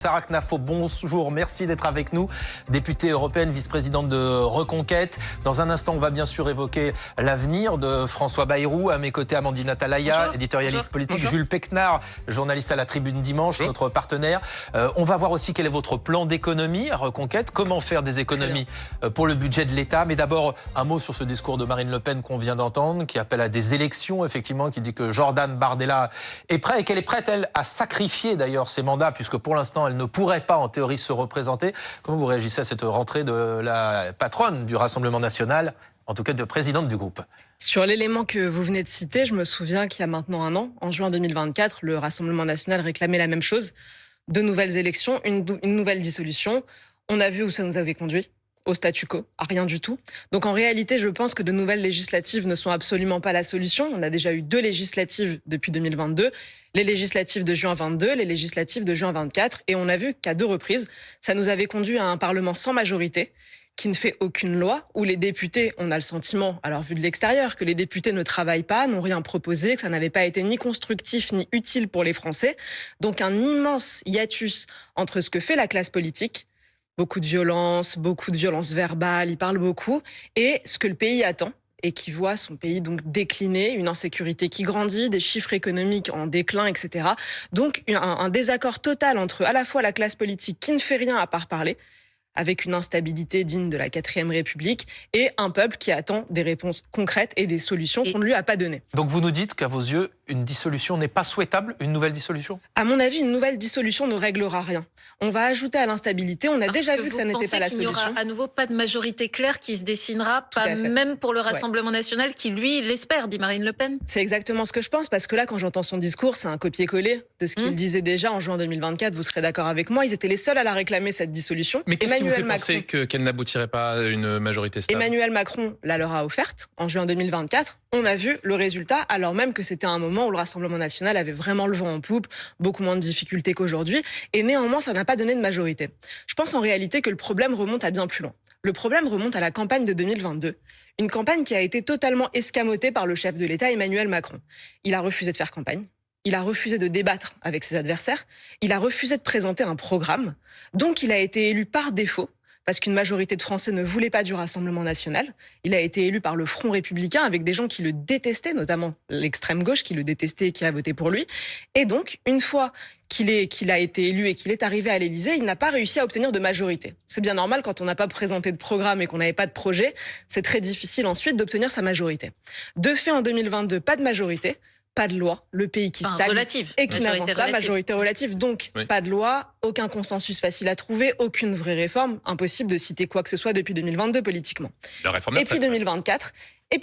Sarah Knafo, bonjour, merci d'être avec nous. Députée européenne, vice-présidente de Reconquête. Dans un instant, on va bien sûr évoquer l'avenir de François Bayrou. À mes côtés, Amandine Atalaya, éditorialiste politique. Bonjour. Jules Péquenard, journaliste à la Tribune Dimanche, bonjour. Notre partenaire. On va voir aussi quel est votre plan d'économie à Reconquête. Comment faire des économies pour le budget de l'État. Mais d'abord, un mot sur ce discours de Marine Le Pen qu'on vient d'entendre, qui appelle à des élections, effectivement, qui dit que Jordan Bardella est prêt et qu'elle est prête, elle, à sacrifier d'ailleurs ses mandats, puisque pour l'instant, elle ne pourrait pas en théorie se représenter. Comment vous réagissez à cette rentrée de la patronne du Rassemblement national, en tout cas de présidente du groupe? Sur l'élément que vous venez de citer, je me souviens qu'il y a maintenant un an, en juin 2024, le Rassemblement national réclamait la même chose. De nouvelles élections, une nouvelle dissolution. On a vu où ça nous avait conduit. Au statu quo, à rien du tout. Donc en réalité, je pense que de nouvelles législatives ne sont absolument pas la solution. On a déjà eu 2 législatives depuis 2022, les législatives de juin 22, les législatives de juin 24, et on a vu qu'à 2 reprises, ça nous avait conduit à un Parlement sans majorité, qui ne fait aucune loi, où les députés, on a le sentiment, alors vu de l'extérieur, que les députés ne travaillent pas, n'ont rien proposé, que ça n'avait pas été ni constructif ni utile pour les Français. Donc un immense hiatus entre ce que fait la classe politique, beaucoup de violence verbale, il parle beaucoup, et ce que le pays attend, et qui voit son pays donc décliner, une insécurité qui grandit, des chiffres économiques en déclin, etc. Donc un désaccord total entre à la fois la classe politique qui ne fait rien à part parler, avec une instabilité digne de la 4e République, et un peuple qui attend des réponses concrètes et des solutions qu'on ne lui a pas données. Donc vous nous dites qu'à vos yeux, une dissolution n'est pas souhaitable, une nouvelle dissolution? À mon avis, une nouvelle dissolution ne réglera rien. On va ajouter à l'instabilité, on a déjà vu que ça n'était pas la solution. Il n'y aura à nouveau pas de majorité claire qui se dessinera, pas même pour le Rassemblement national qui, lui, l'espère, dit Marine Le Pen. C'est exactement ce que je pense, parce que là, quand j'entends son discours, c'est un copier-coller de ce qu'il disait déjà en juin 2024, vous serez d'accord avec moi, ils étaient les seuls à la réclamer, cette dissolution. Mais qu'est-ce qui vous fait penser qu'elle n'aboutirait pas à une majorité stable? Emmanuel Macron la leur a offerte en juin 2024. On a vu le résultat, alors même que c'était un moment où le Rassemblement national avait vraiment le vent en poupe, beaucoup moins de difficultés qu'aujourd'hui, et néanmoins, ça n'a pas donné de majorité. Je pense en réalité que le problème remonte à bien plus loin. Le problème remonte à la campagne de 2022, une campagne qui a été totalement escamotée par le chef de l'État, Emmanuel Macron. Il a refusé de faire campagne, il a refusé de débattre avec ses adversaires, il a refusé de présenter un programme, donc il a été élu par défaut, parce qu'une majorité de Français ne voulait pas du Rassemblement national. Il a été élu par le Front républicain avec des gens qui le détestaient, notamment l'extrême gauche qui le détestait et qui a voté pour lui. Et donc, une fois qu'il a été élu et qu'il est arrivé à l'Élysée, il n'a pas réussi à obtenir de majorité. C'est bien normal, quand on n'a pas présenté de programme et qu'on n'avait pas de projet, c'est très difficile ensuite d'obtenir sa majorité. De fait, en 2022, pas de majorité. Pas de loi, le pays qui stagne et qui n'avance pas, majorité relative, donc pas de loi, aucun consensus facile à trouver, aucune vraie réforme, impossible de citer quoi que ce soit depuis 2022 politiquement. Et puis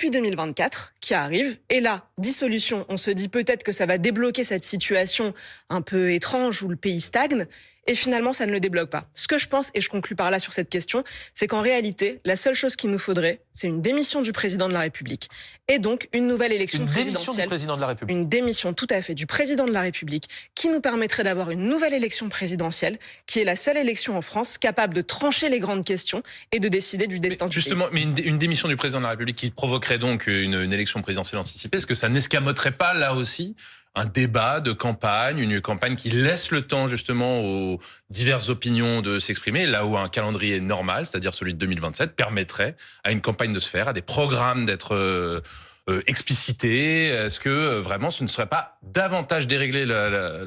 2024 qui arrive, et là, dissolution, on se dit peut-être que ça va débloquer cette situation un peu étrange où le pays stagne, et finalement ça ne le débloque pas. Ce que je pense, et je conclus par là sur cette question, c'est qu'en réalité, la seule chose qu'il nous faudrait, c'est une démission du président de la République, et donc une nouvelle élection présidentielle. Une démission du président de la République. Une démission, tout à fait, du président de la République, qui nous permettrait d'avoir une nouvelle élection présidentielle, qui est la seule élection en France capable de trancher les grandes questions et de décider du destin du pays. Mais une démission du président de la République qui provoquerait donc une élection présidentielle anticipée, est-ce que ça n'escamoterait pas là aussi un débat de campagne, une campagne qui laisse le temps justement aux diverses opinions de s'exprimer, là où un calendrier normal, c'est-à-dire celui de 2027, permettrait à une campagne de se faire, à des programmes d'être explicités? Est-ce que vraiment ce ne serait pas davantage dérégler la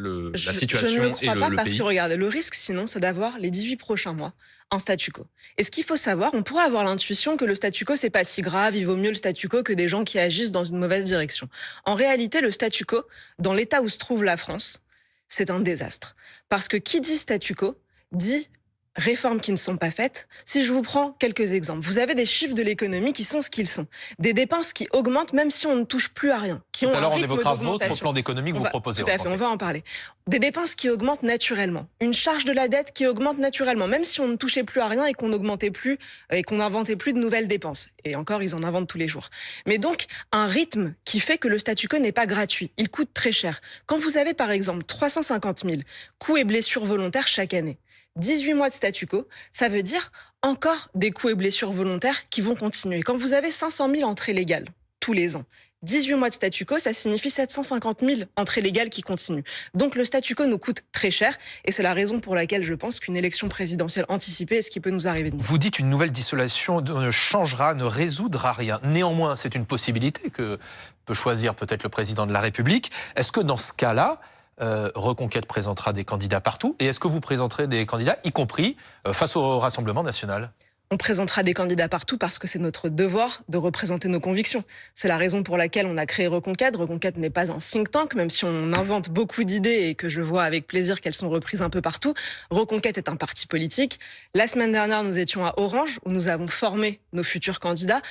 situation et le pays? Je ne le crois pas, parce que regardez, le risque sinon, c'est d'avoir les 18 prochains mois un statu quo. Et ce qu'il faut savoir, on pourrait avoir l'intuition que le statu quo, c'est pas si grave, il vaut mieux le statu quo que des gens qui agissent dans une mauvaise direction. En réalité, le statu quo, dans l'état où se trouve la France, c'est un désastre. Parce que qui dit statu quo, dit réformes qui ne sont pas faites. Si je vous prends quelques exemples, vous avez des chiffres de l'économie qui sont ce qu'ils sont. Des dépenses qui augmentent même si on ne touche plus à rien. Tout à l'heure, on évoquera votre plan d'économie que vous proposez. Tout à fait, on va en parler. Des dépenses qui augmentent naturellement. Une charge de la dette qui augmente naturellement, même si on ne touchait plus à rien et qu'on n'augmentait plus et qu'on n'inventait plus de nouvelles dépenses. Et encore, ils en inventent tous les jours. Mais donc, un rythme qui fait que le statu quo n'est pas gratuit. Il coûte très cher. Quand vous avez, par exemple, 350 000 coups et blessures volontaires chaque année, 18 mois de statu quo, ça veut dire encore des coups et blessures volontaires qui vont continuer. Quand vous avez 500 000 entrées légales tous les ans, 18 mois de statu quo, ça signifie 750 000 entrées légales qui continuent. Donc le statu quo nous coûte très cher et c'est la raison pour laquelle je pense qu'une élection présidentielle anticipée est ce qui peut nous arriver de mieux. Vous dites une nouvelle dissolution ne changera, ne résoudra rien. Néanmoins, c'est une possibilité que peut choisir peut-être le président de la République. Est-ce que dans ce cas-là, Reconquête présentera des candidats partout? Et est-ce que vous présenterez des candidats, y compris face au Rassemblement national? On présentera des candidats partout parce que c'est notre devoir de représenter nos convictions. C'est la raison pour laquelle on a créé Reconquête. Reconquête n'est pas un think tank, même si on invente beaucoup d'idées et que je vois avec plaisir qu'elles sont reprises un peu partout. Reconquête est un parti politique. La semaine dernière, nous étions à Orange, où nous avons formé nos futurs candidats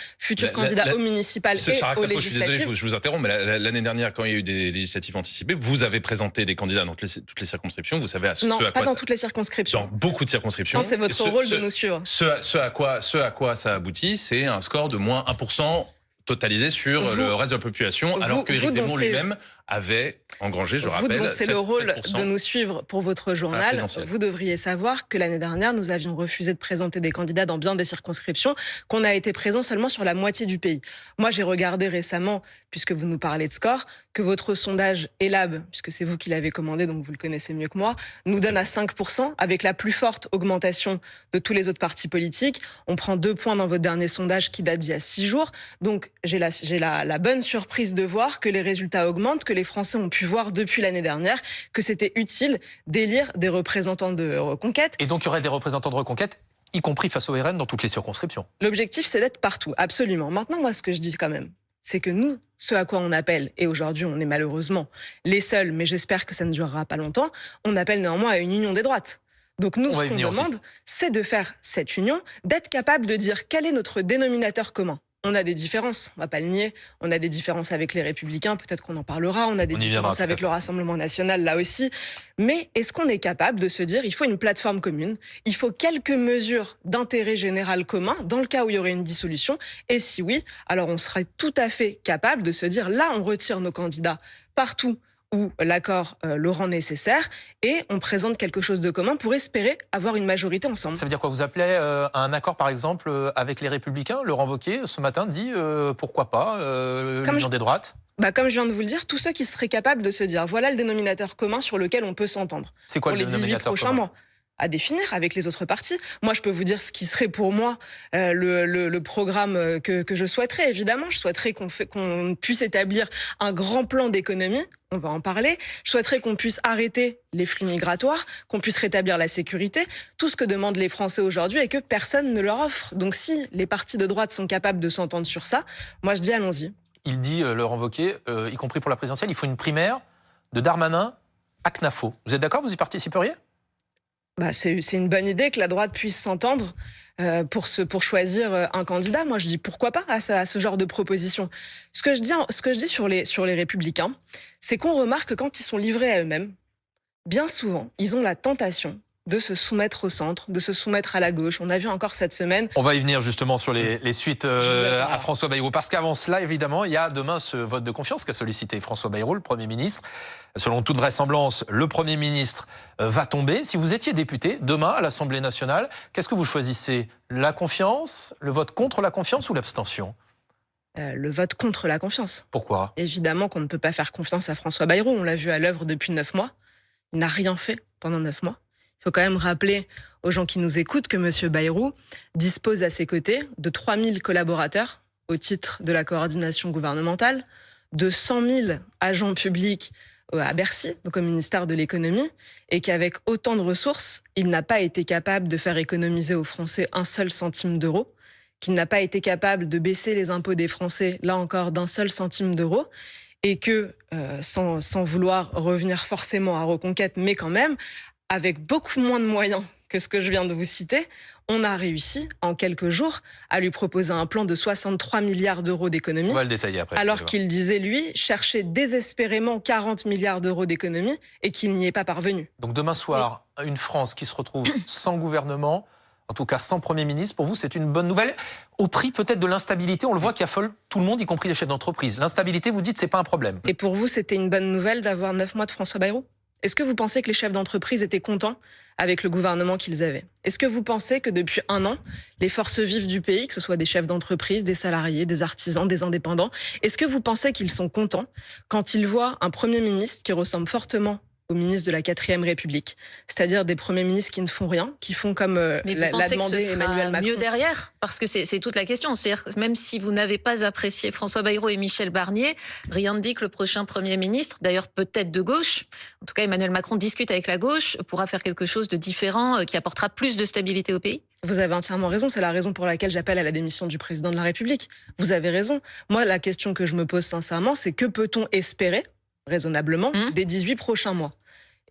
aux municipales et aux législatives. Je suis désolé, je vous interromps, mais l'année dernière, quand il y a eu des législatives anticipées, vous avez présenté des candidats dans toutes les circonscriptions. Vous savez non, pas dans toutes les circonscriptions. Dans beaucoup de circonscriptions. C'est votre rôle de nous suivre. Ce à quoi ça aboutit, c'est un score de moins 1% totalisé sur le reste de la population, alors que Éric Zemmour lui-même avait engrangé, je rappelle, c'est le rôle de nous suivre pour votre journal. Vous devriez savoir que l'année dernière, nous avions refusé de présenter des candidats dans bien des circonscriptions, qu'on a été présent seulement sur la moitié du pays. Moi, j'ai regardé récemment, puisque vous nous parlez de score, que votre sondage ELAB, puisque c'est vous qui l'avez commandé, donc vous le connaissez mieux que moi, nous donne à 5%, avec la plus forte augmentation de tous les autres partis politiques. On prend 2 points dans votre dernier sondage qui date d'il y a 6 jours. Donc, j'ai la bonne surprise de voir que les résultats augmentent, que les Français ont pu voir depuis l'année dernière que c'était utile d'élire des représentants de Reconquête. Et donc il y aurait des représentants de Reconquête, y compris face au RN, dans toutes les circonscriptions. L'objectif, c'est d'être partout, absolument. Maintenant, moi, ce que je dis quand même, c'est que nous, ce à quoi on appelle, et aujourd'hui on est malheureusement les seuls, mais j'espère que ça ne durera pas longtemps, on appelle néanmoins à une union des droites. Donc nous, ce qu'on demande, c'est de faire cette union, d'être capable de dire quel est notre dénominateur commun. On a des différences, on va pas le nier. On a des différences avec les Républicains, peut-être qu'on en parlera. On a des différences avec le Rassemblement national, là aussi. Mais est-ce qu'on est capable de se dire, il faut une plateforme commune, il faut quelques mesures d'intérêt général commun, dans le cas où il y aurait une dissolution? Et si oui, alors on serait tout à fait capable de se dire, là, on retire nos candidats partout où l'accord le rend nécessaire, et on présente quelque chose de commun pour espérer avoir une majorité ensemble. Ça veut dire quoi? Vous appelez à un accord, par exemple, avec les Républicains? Laurent Wauquiez, ce matin, dit pourquoi pas l'union des droites? Comme je viens de vous le dire, tous ceux qui seraient capables de se dire voilà le dénominateur commun sur lequel on peut s'entendre. C'est quoi pour le les 18 dénominateur prochains commun mois à définir avec les autres partis. Moi, je peux vous dire ce qui serait pour moi le programme que je souhaiterais. Évidemment, je souhaiterais qu'on puisse établir un grand plan d'économie. On va en parler. Je souhaiterais qu'on puisse arrêter les flux migratoires, qu'on puisse rétablir la sécurité, tout ce que demandent les Français aujourd'hui et que personne ne leur offre. Donc si les partis de droite sont capables de s'entendre sur ça, moi je dis allons-y. Il dit, Laurent Wauquiez, y compris pour la présidentielle, il faut une primaire de Darmanin à CNAFO. Vous êtes d'accord? Vous y participeriez? C'est une bonne idée que la droite puisse s'entendre pour choisir un candidat. Moi, je dis pourquoi pas à ce genre de proposition. Ce que je dis sur les Républicains, c'est qu'on remarque que quand ils sont livrés à eux-mêmes, bien souvent, ils ont la tentation de se soumettre au centre, de se soumettre à la gauche. On a vu encore cette semaine. On va y venir justement sur les suites à François Bayrou. Parce qu'avant cela, évidemment, il y a demain ce vote de confiance qu'a sollicité François Bayrou, le Premier ministre. Selon toute vraisemblance, le Premier ministre va tomber. Si vous étiez député, demain, à l'Assemblée nationale, qu'est-ce que vous choisissez? La confiance, le vote contre la confiance ou l'abstention? Le vote contre la confiance. Pourquoi? Évidemment qu'on ne peut pas faire confiance à François Bayrou. On l'a vu à l'œuvre depuis 9 mois. Il n'a rien fait pendant 9 mois. Il faut quand même rappeler aux gens qui nous écoutent que M. Bayrou dispose à ses côtés de 3000 collaborateurs au titre de la coordination gouvernementale, de 100 000 agents publics à Bercy, donc au ministère de l'économie, et qu'avec autant de ressources, il n'a pas été capable de faire économiser aux Français un seul centime d'euro, qu'il n'a pas été capable de baisser les impôts des Français, là encore, d'un seul centime d'euro, et que, sans vouloir revenir forcément à Reconquête, mais quand même, avec beaucoup moins de moyens que ce que je viens de vous citer, on a réussi, en quelques jours, à lui proposer un plan de 63 milliards d'euros d'économie. On va le détailler après. Alors qu'il disait, lui, chercher désespérément 40 milliards d'euros d'économie et qu'il n'y est pas parvenu. Donc demain soir, une France qui se retrouve sans gouvernement, en tout cas sans Premier ministre, pour vous, c'est une bonne nouvelle, au prix peut-être de l'instabilité. On le voit qui affole tout le monde, y compris les chefs d'entreprise. L'instabilité, vous dites, c'est pas un problème. Et pour vous, c'était une bonne nouvelle d'avoir 9 mois de François Bayrou? Est-ce que vous pensez que les chefs d'entreprise étaient contents avec le gouvernement qu'ils avaient? Est-ce que vous pensez que depuis 1 an, les forces vives du pays, que ce soit des chefs d'entreprise, des salariés, des artisans, des indépendants, est-ce que vous pensez qu'ils sont contents quand ils voient un Premier ministre qui ressemble fortement au ministre de la 4e République, c'est-à-dire des premiers ministres qui ne font rien, qui font comme l'a demandé Emmanuel Macron. Mieux derrière, parce que c'est toute la question. C'est-à-dire que même si vous n'avez pas apprécié François Bayrou et Michel Barnier, rien ne dit que le prochain Premier ministre, d'ailleurs peut-être de gauche, en tout cas Emmanuel Macron discute avec la gauche, pourra faire quelque chose de différent qui apportera plus de stabilité au pays. Vous avez entièrement raison, c'est la raison pour laquelle j'appelle à la démission du président de la République. Vous avez raison. Moi, la question que je me pose sincèrement, c'est que peut-on espérer raisonnablement des 18 prochains mois?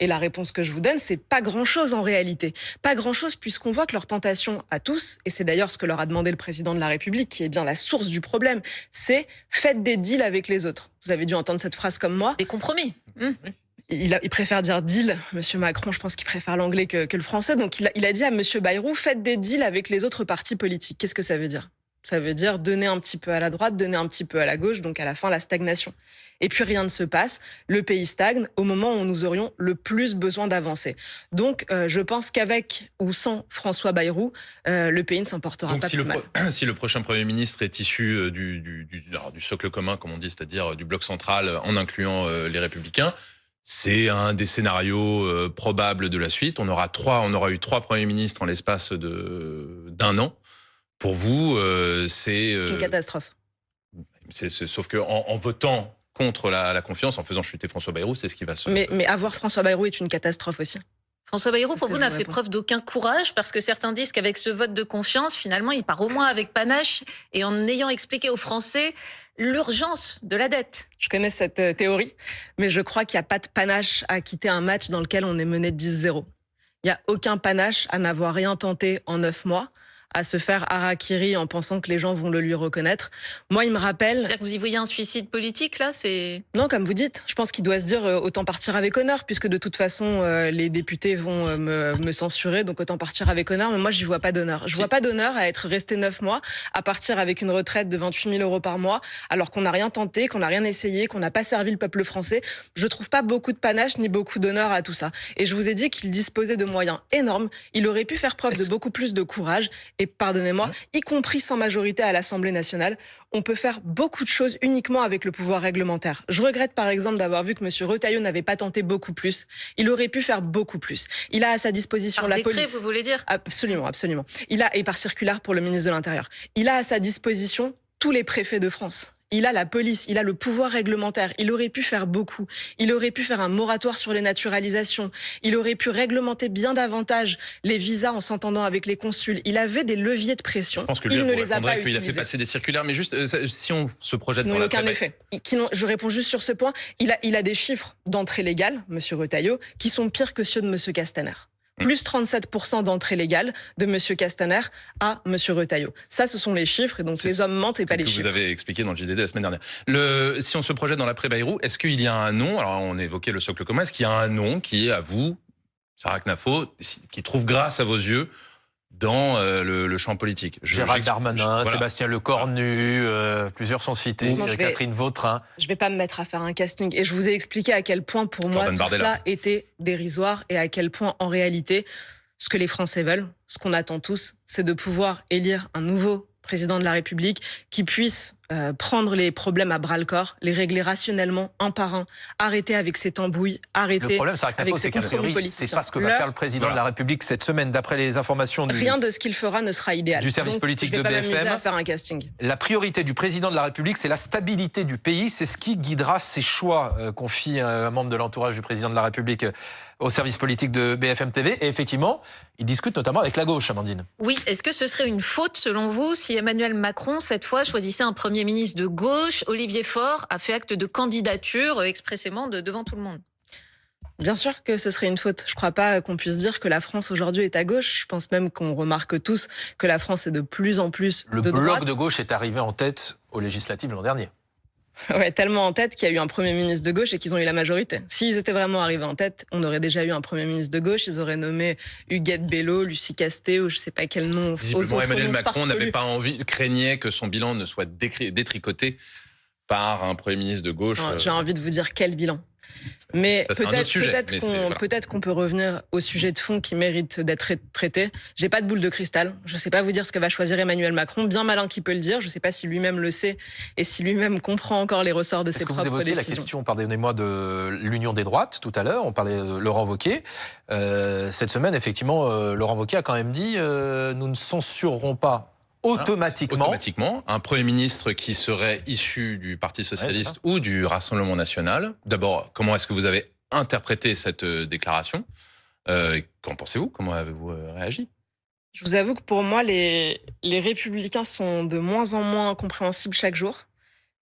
Et la réponse que je vous donne, c'est pas grand-chose en réalité. Pas grand-chose puisqu'on voit que leur tentation à tous, et c'est d'ailleurs ce que leur a demandé le président de la République, qui est bien la source du problème, c'est faites des deals avec les autres. Vous avez dû entendre cette phrase comme moi. Des compromis. Il préfère dire deal, Monsieur Macron, je pense qu'il préfère l'anglais que le français. Donc il a dit à Monsieur Bayrou, faites des deals avec les autres partis politiques. Qu'est-ce que ça veut dire ? Ça veut dire donner un petit peu à la droite, donner un petit peu à la gauche, donc à la fin, la stagnation. Et puis rien ne se passe, le pays stagne au moment où nous aurions le plus besoin d'avancer. Donc je pense qu'avec ou sans François Bayrou, le pays ne s'en portera pas plus mal. Si le prochain Premier ministre est issu du socle commun, comme on dit, c'est-à-dire du bloc central, en incluant les Républicains, c'est un des scénarios probables de la suite. On aura eu 3 premiers ministres en l'espace d'1 an. Pour vous, c'est une catastrophe. Sauf qu'en votant contre la confiance, en faisant chuter François Bayrou, c'est ce qui va se... Mais avoir François Bayrou est une catastrophe aussi. François Bayrou, pour vous, n'a fait preuve d'aucun courage, parce que certains disent qu'avec ce vote de confiance, finalement, il part au moins avec panache et en ayant expliqué aux Français l'urgence de la dette. Je connais cette théorie, mais je crois qu'il n'y a pas de panache à quitter un match dans lequel on est mené de 10-0. Il n'y a aucun panache à n'avoir rien tenté en 9 mois, à se faire harakiri en pensant que les gens vont le lui reconnaître. Moi, il me rappelle... C'est-à-dire que vous y voyez un suicide politique, là, Non, comme vous dites, je pense qu'il doit se dire autant partir avec honneur, puisque de toute façon, les députés vont me censurer, donc autant partir avec honneur. Mais moi, j'y vois pas d'honneur. Je vois pas d'honneur à être resté 9 mois, à partir avec une retraite de 28 000 € par mois, alors qu'on n'a rien tenté, qu'on n'a rien essayé, qu'on n'a pas servi le peuple français. Je trouve pas beaucoup de panache ni beaucoup d'honneur à tout ça. Et je vous ai dit qu'il disposait de moyens énormes. Il aurait pu faire preuve de beaucoup plus de courage. Et pardonnez-moi, y compris sans majorité à l'Assemblée nationale, on peut faire beaucoup de choses uniquement avec le pouvoir réglementaire. Je regrette par exemple d'avoir vu que M. Retailleau n'avait pas tenté beaucoup plus. Il aurait pu faire beaucoup plus. Il a à sa disposition par la décret, police. Vous voulez dire ? Absolument, absolument. Et par circulaire pour le ministre de l'Intérieur. Il a à sa disposition tous les préfets de France. Il a la police, il a le pouvoir réglementaire. Il aurait pu faire beaucoup. Il aurait pu faire un moratoire sur les naturalisations. Il aurait pu réglementer bien davantage les visas en s'entendant avec les consuls. Il avait des leviers de pression. Je pense que il ne les a pas utilisés. Il a fait passer des circulaires, mais juste si on se projette dans aucun effet. Je réponds juste sur ce point. Il a des chiffres d'entrée légale, M. Retailleau, qui sont pires que ceux de M. Castaner. Plus 37% d'entrée légale de M. Castaner à M. Retailleau. Ça, ce sont les chiffres, et donc les hommes mentent et pas les chiffres. Vous avez expliqué dans le JDD la semaine dernière. Si on se projette dans l'après-Bayrou, est-ce qu'il y a un nom, alors on évoquait le socle commun, est-ce qu'il y a un nom qui est, à vous, Sarah Knafo, qui trouve grâce à vos yeux dans le champ politique? Gérald Darmanin, voilà. Sébastien Lecornu, plusieurs sont cités, Catherine Vautrin. Je ne vais pas me mettre à faire un casting. Et je vous ai expliqué à quel point, pour moi, tout cela était dérisoire et à quel point, en réalité, ce que les Français veulent, ce qu'on attend tous, c'est de pouvoir élire un nouveau président de la République qui puisse prendre les problèmes à bras-le-corps, les régler rationnellement, un par un, arrêter avec ces tambouilles, arrêter le problème, avec ces compromis politiciens. C'est pas ce que va faire le président de la République cette semaine, d'après les informations Rien de ce qu'il fera ne sera idéal. Du service politique de BFM. Je vais pas m'amuser à faire un casting. La priorité du président de la République, c'est la stabilité du pays. C'est ce qui guidera ses choix, confie un membre de l'entourage du président de la République au service politique de BFM TV. Et effectivement, il discute notamment avec la gauche, Amandine. Oui, est-ce que ce serait une faute, selon vous, si Emmanuel Macron, cette fois, choisissait un Premier ministre de gauche? Olivier Faure a fait acte de candidature expressément devant tout le monde. Bien sûr que ce serait une faute. Je ne crois pas qu'on puisse dire que la France aujourd'hui est à gauche. Je pense même qu'on remarque tous que la France est de plus en plus de droite. Le bloc de gauche est arrivé en tête aux législatives l'an dernier. Ouais, tellement en tête qu'il y a eu un Premier ministre de gauche et qu'ils ont eu la majorité. S'ils étaient vraiment arrivés en tête, on aurait déjà eu un Premier ministre de gauche. Ils auraient nommé Huguette Bello, Lucie Castet ou je ne sais pas quel nom. Visiblement, Emmanuel Macron n'avait pas envie, craignait que son bilan ne soit détricoté par un Premier ministre de gauche. J'ai envie de vous dire quel bilan. Mais peut-être qu'on peut revenir au sujet de fond qui mérite d'être traité. J'ai pas de boule de cristal. Je sais pas vous dire ce que va choisir Emmanuel Macron. Bien malin qui peut le dire. Je sais pas si lui-même le sait et si lui-même comprend encore les ressorts de ses propres décisions. Est-ce que vous évoquez la question, pardonnez-moi, de l'union des droites tout à l'heure? On parlait de Laurent Wauquiez. Cette semaine, effectivement, Laurent Wauquiez a quand même dit nous ne censurerons pas automatiquement un Premier ministre qui serait issu du Parti Socialiste ou du Rassemblement National. D'abord, comment est-ce que vous avez interprété cette déclaration? Qu'en pensez-vous? Comment avez-vous réagi? Je vous avoue que pour moi, les Républicains sont de moins en moins compréhensibles chaque jour.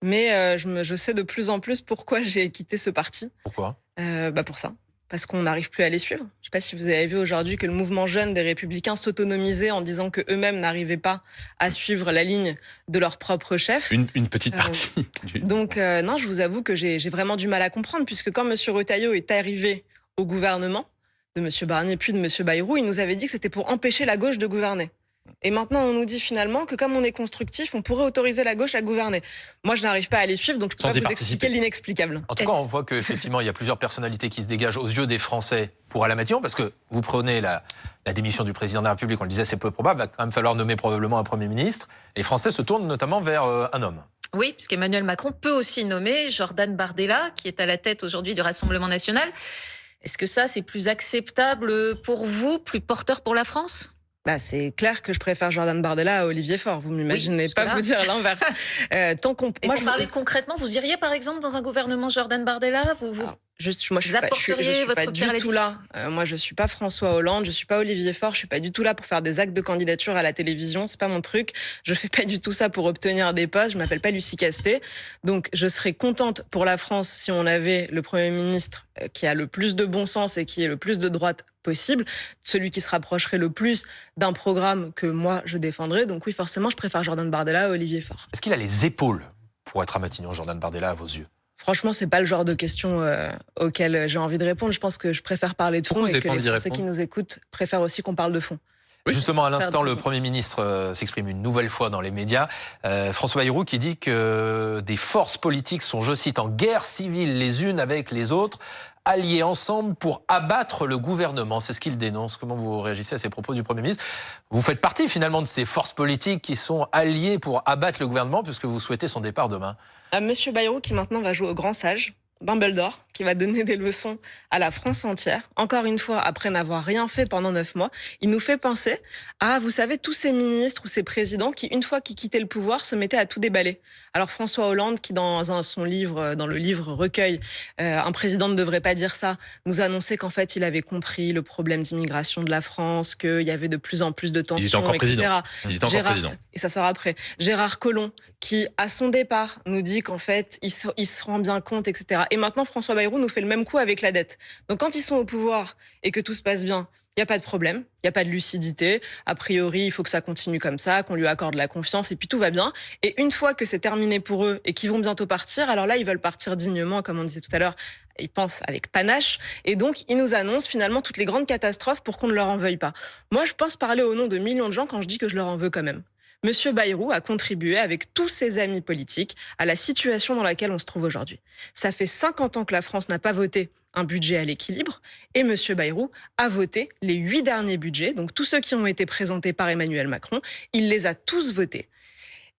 Mais je sais de plus en plus pourquoi j'ai quitté ce parti. Pourquoi? Pour ça. Parce qu'on n'arrive plus à les suivre. Je ne sais pas si vous avez vu aujourd'hui que le mouvement jeune des Républicains s'autonomisait en disant qu'eux-mêmes n'arrivaient pas à suivre la ligne de leur propre chef. Une petite partie. Donc, non, je vous avoue que j'ai vraiment du mal à comprendre, puisque quand M. Retailleau est arrivé au gouvernement, de M. Barnier puis de M. Bayrou, il nous avait dit que c'était pour empêcher la gauche de gouverner. Et maintenant, on nous dit finalement que comme on est constructif, on pourrait autoriser la gauche à gouverner. Moi, je n'arrive pas à les suivre, donc je ne peux pas vous expliquer l'inexplicable. En tout cas, on voit qu'effectivement, il y a plusieurs personnalités qui se dégagent aux yeux des Français pour Alain Matignon, parce que vous prenez la démission du président de la République, on le disait, c'est peu probable, il va quand même falloir nommer probablement un Premier ministre. Les Français se tournent notamment vers un homme. Oui, puisqu'Emmanuel Macron peut aussi nommer Jordan Bardella, qui est à la tête aujourd'hui du Rassemblement national. Est-ce que ça, c'est plus acceptable pour vous, plus porteur pour la France ? C'est clair que je préfère Jordan Bardella à Olivier Faure. Vous m'imaginez pas vous dire l'inverse. Pour parler concrètement, vous iriez par exemple dans un gouvernement Jordan Bardella? Je suis pas du tout là. Moi, je suis pas François Hollande, je suis pas Olivier Faure, je suis pas du tout là pour faire des actes de candidature à la télévision. C'est pas mon truc. Je fais pas du tout ça pour obtenir des postes. Je m'appelle pas Lucie Castet. Donc, je serais contente pour la France si on avait le Premier ministre qui a le plus de bon sens et qui est le plus de droite possible, celui qui se rapprocherait le plus d'un programme que moi je défendrais. Donc oui, forcément, je préfère Jordan Bardella à Olivier Faure. Est-ce qu'il a les épaules pour être à Matignon, Jordan Bardella, à vos yeux? Franchement, c'est pas le genre de questions auxquelles j'ai envie de répondre. Je pense que je préfère parler de fond et que les Français qui nous écoutent préfèrent aussi qu'on parle de fond. Oui. Justement, à l'instant, le Premier ministre s'exprime une nouvelle fois dans les médias. François Bayrou qui dit que des forces politiques sont, je cite, en guerre civile les unes avec les autres, alliés ensemble pour abattre le gouvernement. C'est ce qu'il dénonce. Comment vous réagissez à ces propos du Premier ministre? Vous faites partie finalement de ces forces politiques qui sont alliées pour abattre le gouvernement puisque vous souhaitez son départ demain. Monsieur Bayrou qui maintenant va jouer au grand sage, Dumbledore, qui va donner des leçons à la France entière. Encore une fois, après n'avoir rien fait pendant 9 mois, il nous fait penser à, vous savez, tous ces ministres ou ces présidents qui, une fois qu'ils quittaient le pouvoir, se mettaient à tout déballer. Alors François Hollande, qui dans le livre recueil, un président ne devrait pas dire ça, nous annonçait qu'en fait, il avait compris le problème d'immigration de la France, qu'il y avait de plus en plus de tensions, il était encore etc. Président. Il était encore président. Et ça sort après. Gérard Collomb, qui, à son départ, nous dit qu'en fait, il se rend bien compte, etc. Et maintenant, François Bayrou nous fait le même coup avec la dette. Donc, quand ils sont au pouvoir et que tout se passe bien, il n'y a pas de problème, il n'y a pas de lucidité. A priori, il faut que ça continue comme ça, qu'on lui accorde la confiance et puis tout va bien. Et une fois que c'est terminé pour eux et qu'ils vont bientôt partir, alors là, ils veulent partir dignement, comme on disait tout à l'heure. Ils pensent avec panache. Et donc, ils nous annoncent finalement toutes les grandes catastrophes pour qu'on ne leur en veuille pas. Moi, je pense parler au nom de millions de gens quand je dis que je leur en veux quand même. Monsieur Bayrou a contribué avec tous ses amis politiques à la situation dans laquelle on se trouve aujourd'hui. Ça fait 50 ans que la France n'a pas voté un budget à l'équilibre et Monsieur Bayrou a voté les 8 derniers budgets, donc tous ceux qui ont été présentés par Emmanuel Macron, il les a tous votés.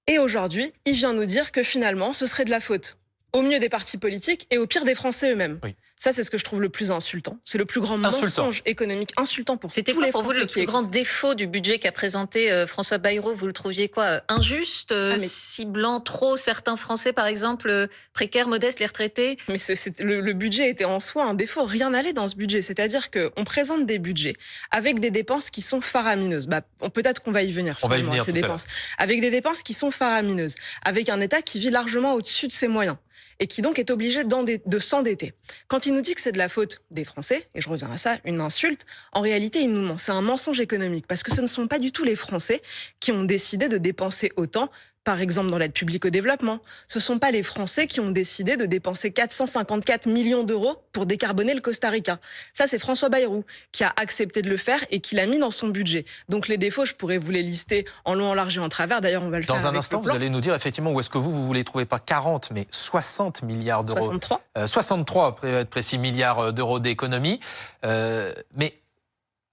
Et aujourd'hui, il vient nous dire que finalement, ce serait de la faute au mieux des partis politiques et au pire des Français eux-mêmes. Oui. Ça, c'est ce que je trouve le plus insultant. C'est le plus grand mensonge économique insultant pour tous les Français. C'était quoi pour vous le plus grand défaut du budget qu'a présenté François Bayrou? Vous le trouviez quoi? Injuste, ciblant trop certains Français, par exemple, précaires, modestes, les retraités? Mais le budget était en soi un défaut. Rien n'allait dans ce budget. C'est-à-dire qu'on présente des budgets avec des dépenses qui sont faramineuses. Peut-être qu'on va y venir. On va y venir ces dépenses. Avec des dépenses qui sont faramineuses. Avec un État qui vit largement au-dessus de ses moyens. Et qui donc est obligé de s'endetter. Quand il nous dit que c'est de la faute des Français, et je reviens à ça, une insulte, en réalité, il nous ment. C'est un mensonge économique, parce que ce ne sont pas du tout les Français qui ont décidé de dépenser autant par exemple dans l'aide publique au développement. Ce ne sont pas les Français qui ont décidé de dépenser 454 millions d'euros pour décarboner le Costa Rica. Ça, c'est François Bayrou qui a accepté de le faire et qui l'a mis dans son budget. Donc les défauts, je pourrais vous les lister en long, en large et en travers. D'ailleurs, on va le faire dans un avec instant. le plan. Vous allez nous dire effectivement où est-ce que vous voulez trouver pas 40 mais 60 milliards d'euros. 63. 63, pour être précis, milliards d'euros d'économie. Mais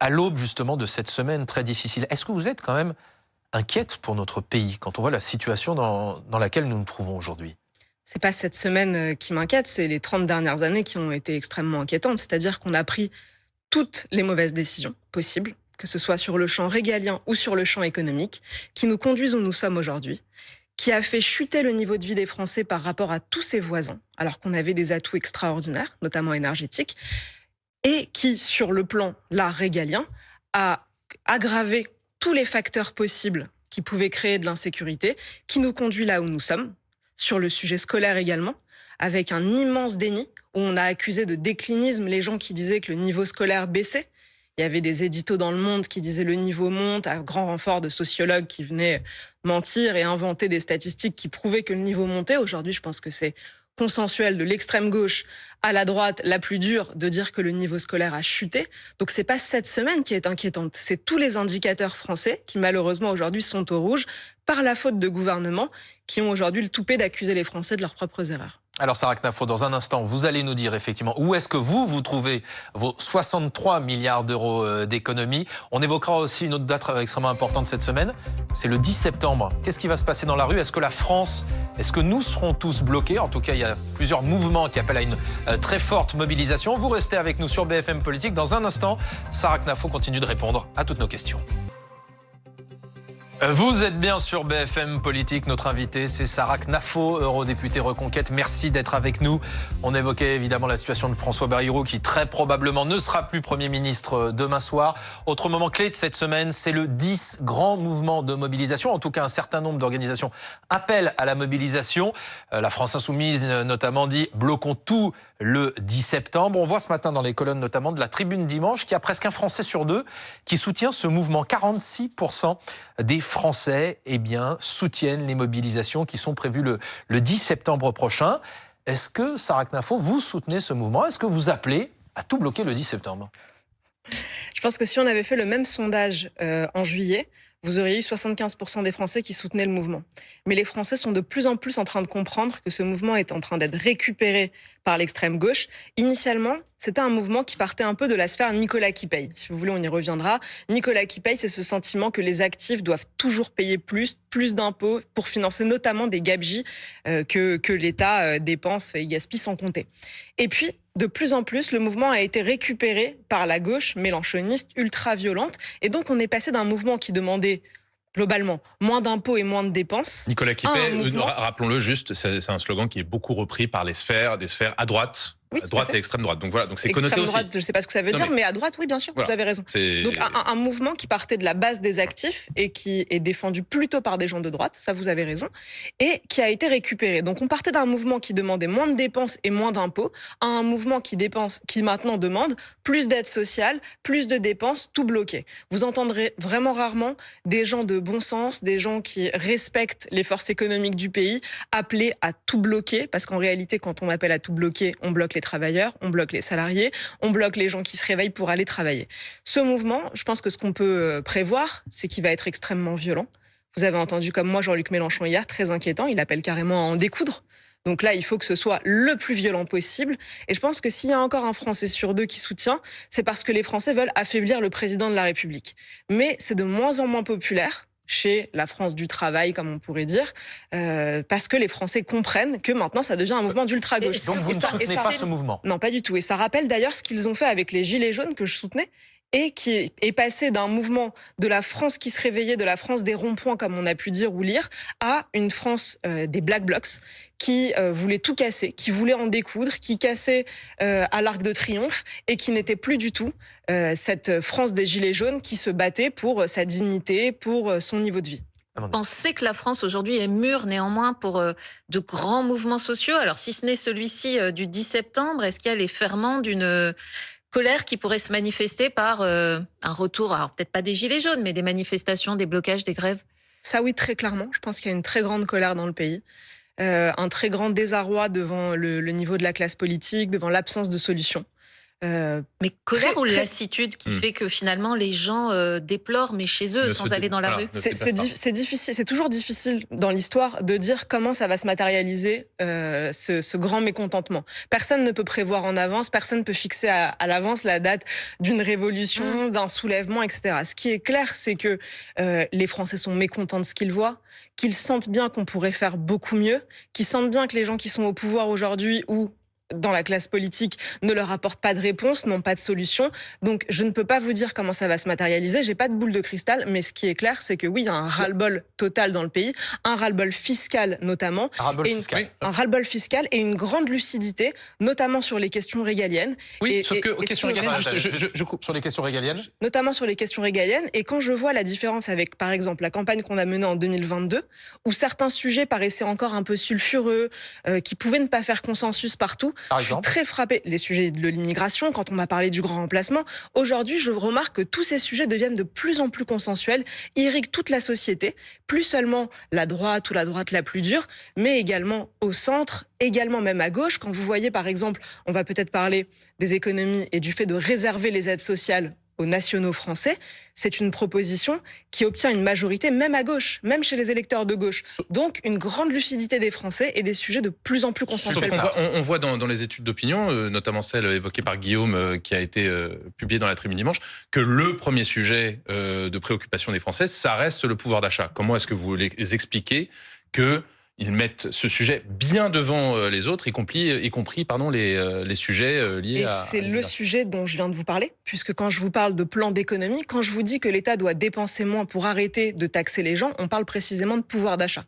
à l'aube justement de cette semaine très difficile, est-ce que vous êtes quand même inquiète pour notre pays quand on voit la situation dans laquelle nous nous trouvons aujourd'hui? C'est pas cette semaine qui m'inquiète, c'est les 30 dernières années qui ont été extrêmement inquiétantes. C'est-à-dire qu'on a pris toutes les mauvaises décisions possibles, que ce soit sur le champ régalien ou sur le champ économique, qui nous conduisent où nous sommes aujourd'hui, qui a fait chuter le niveau de vie des Français par rapport à tous ses voisins, alors qu'on avait des atouts extraordinaires, notamment énergétiques, et qui, sur le plan là régalien, a aggravé tous les facteurs possibles qui pouvaient créer de l'insécurité, qui nous conduit là où nous sommes, sur le sujet scolaire également, avec un immense déni, où on a accusé de déclinisme les gens qui disaient que le niveau scolaire baissait. Il y avait des éditos dans Le Monde qui disaient le niveau monte, à grand renfort de sociologues qui venaient mentir et inventer des statistiques qui prouvaient que le niveau montait. Aujourd'hui, je pense que c'est consensuel de l'extrême gauche à la droite la plus dure de dire que le niveau scolaire a chuté. Donc c'est pas cette semaine qui est inquiétante, c'est tous les indicateurs français qui malheureusement aujourd'hui sont au rouge par la faute de gouvernements qui ont aujourd'hui le toupet d'accuser les Français de leurs propres erreurs. Alors Sarah Knafo, dans un instant, vous allez nous dire effectivement où est-ce que vous trouvez vos 63 milliards d'euros d'économie. On évoquera aussi une autre date extrêmement importante cette semaine, c'est le 10 septembre. Qu'est-ce qui va se passer dans la rue? Est-ce que nous serons tous bloqués? En tout cas, il y a plusieurs mouvements qui appellent à une très forte mobilisation. Vous restez avec nous sur BFM Politique. Dans un instant, Sarah Knafo continue de répondre à toutes nos questions. Vous êtes bien sur BFM Politique. Notre invitée, c'est Sarah Knafo, eurodéputée Reconquête. Merci d'être avec nous. On évoquait évidemment la situation de François Bayrou, qui très probablement ne sera plus Premier ministre demain soir. Autre moment clé de cette semaine, c'est le 10 grand mouvement de mobilisation. En tout cas, un certain nombre d'organisations appellent à la mobilisation. La France Insoumise, notamment, dit « bloquons tout ». Le 10 septembre. On voit ce matin dans les colonnes notamment de la Tribune Dimanche qu'il y a presque un Français sur deux qui soutient ce mouvement. 46% des Français soutiennent les mobilisations qui sont prévues le 10 septembre prochain. Est-ce que, Sarah Knafo, vous soutenez ce mouvement? Est-ce que vous appelez à tout bloquer le 10 septembre? Je pense que si on avait fait le même sondage en juillet, vous auriez eu 75% des Français qui soutenaient le mouvement. Mais les Français sont de plus en plus en train de comprendre que ce mouvement est en train d'être récupéré par l'extrême gauche. Initialement, c'était un mouvement qui partait un peu de la sphère Nicolas qui paye. Si vous voulez, on y reviendra. Nicolas qui paye, c'est ce sentiment que les actifs doivent toujours payer plus d'impôts pour financer notamment des gabegies que l'État dépense et gaspille sans compter. Et puis, de plus en plus, le mouvement a été récupéré par la gauche mélenchoniste ultra-violente. Et donc, on est passé d'un mouvement qui demandait globalement moins d'impôts et moins de dépenses. Nicolas Quipet, rappelons-le juste, c'est un slogan qui est beaucoup repris par des sphères à droite. Oui, à droite et extrême droite. Donc voilà, donc c'est connoté aussi. Droite, je ne sais pas ce que ça veut dire, mais à droite, oui, bien sûr, voilà, vous avez raison. Donc un mouvement qui partait de la base des actifs et qui est défendu plutôt par des gens de droite, ça vous avez raison, et qui a été récupéré. Donc on partait d'un mouvement qui demandait moins de dépenses et moins d'impôts à un mouvement qui maintenant demande plus d'aide sociale, plus de dépenses, tout bloqué. Vous entendrez vraiment rarement des gens de bon sens, des gens qui respectent les forces économiques du pays, appeler à tout bloquer, parce qu'en réalité, quand on appelle à tout bloquer, on bloque les travailleurs, on bloque les salariés, on bloque les gens qui se réveillent pour aller travailler. Ce mouvement, je pense que ce qu'on peut prévoir, c'est qu'il va être extrêmement violent. Vous avez entendu comme moi Jean-Luc Mélenchon hier, très inquiétant, il appelle carrément à en découdre. Donc là, il faut que ce soit le plus violent possible. Et je pense que s'il y a encore un Français sur deux qui soutient, c'est parce que les Français veulent affaiblir le président de la République. Mais c'est de moins en moins populaire chez la France du travail, comme on pourrait dire, parce que les Français comprennent que maintenant, ça devient un mouvement d'ultra-gauche. Donc vous ne soutenez pas ce mouvement? Non, pas du tout. Et ça rappelle d'ailleurs ce qu'ils ont fait avec les Gilets jaunes que je soutenais, et qui est passé d'un mouvement de la France qui se réveillait, de la France des ronds-points, comme on a pu dire ou lire, à une France des Black Blocs, qui voulait tout casser, qui voulait en découdre, qui cassait à l'Arc de Triomphe, et qui n'était plus du tout cette France des Gilets jaunes qui se battait pour sa dignité, pour son niveau de vie. Pensez que la France aujourd'hui est mûre néanmoins pour de grands mouvements sociaux. Alors si ce n'est celui-ci du 10 septembre, est-ce qu'il y a les ferments d'une colère qui pourrait se manifester par un retour, alors peut-être pas des gilets jaunes, mais des manifestations, des blocages, des grèves? Ça oui, très clairement. Je pense qu'il y a une très grande colère dans le pays. Un très grand désarroi devant le niveau de la classe politique, devant l'absence de solutions. Mais colère ou lassitude qui fait que finalement les gens déplorent, mais chez eux, sans aller dans la rue. C'est difficile, c'est toujours difficile dans l'histoire de dire comment ça va se matérialiser, ce grand mécontentement. Personne ne peut prévoir en avance, personne ne peut fixer à l'avance la date d'une révolution, d'un soulèvement, etc. Ce qui est clair, c'est que les Français sont mécontents de ce qu'ils voient, qu'ils sentent bien qu'on pourrait faire beaucoup mieux, qu'ils sentent bien que les gens qui sont au pouvoir aujourd'hui ou dans la classe politique ne leur apportent pas de réponse, n'ont pas de solution. Donc, je ne peux pas vous dire comment ça va se matérialiser. J'ai pas de boule de cristal, mais ce qui est clair, c'est que oui, il y a un ras-le-bol total dans le pays, un ras-le-bol fiscal notamment, un ras-le-bol fiscal et une grande lucidité, notamment sur les questions régaliennes. Oui, sauf que aux questions régaliennes, je coupe. Sur les questions régaliennes, notamment sur les questions régaliennes. Et quand je vois la différence avec, par exemple, la campagne qu'on a menée en 2022, où certains sujets paraissaient encore un peu sulfureux, qui pouvaient ne pas faire consensus partout. Je suis très frappée. Les sujets de l'immigration, quand on a parlé du grand remplacement, aujourd'hui, je remarque que tous ces sujets deviennent de plus en plus consensuels, irriguent toute la société, plus seulement la droite ou la droite la plus dure, mais également au centre, également même à gauche. Quand vous voyez, par exemple, on va peut-être parler des économies et du fait de réserver les aides sociales aux nationaux français, c'est une proposition qui obtient une majorité même à gauche, même chez les électeurs de gauche. Donc une grande lucidité des Français et des sujets de plus en plus consensuels. On voit dans les études d'opinion, notamment celle évoquée par Guillaume, qui a été publiée dans la Tribune dimanche, que le premier sujet de préoccupation des Français, ça reste le pouvoir d'achat. Comment est-ce que vous les expliquez que ils mettent ce sujet bien devant les autres, y compris les sujets liés à... Et c'est le sujet dont je viens de vous parler, puisque quand je vous parle de plan d'économie, quand je vous dis que l'État doit dépenser moins pour arrêter de taxer les gens, on parle précisément de pouvoir d'achat.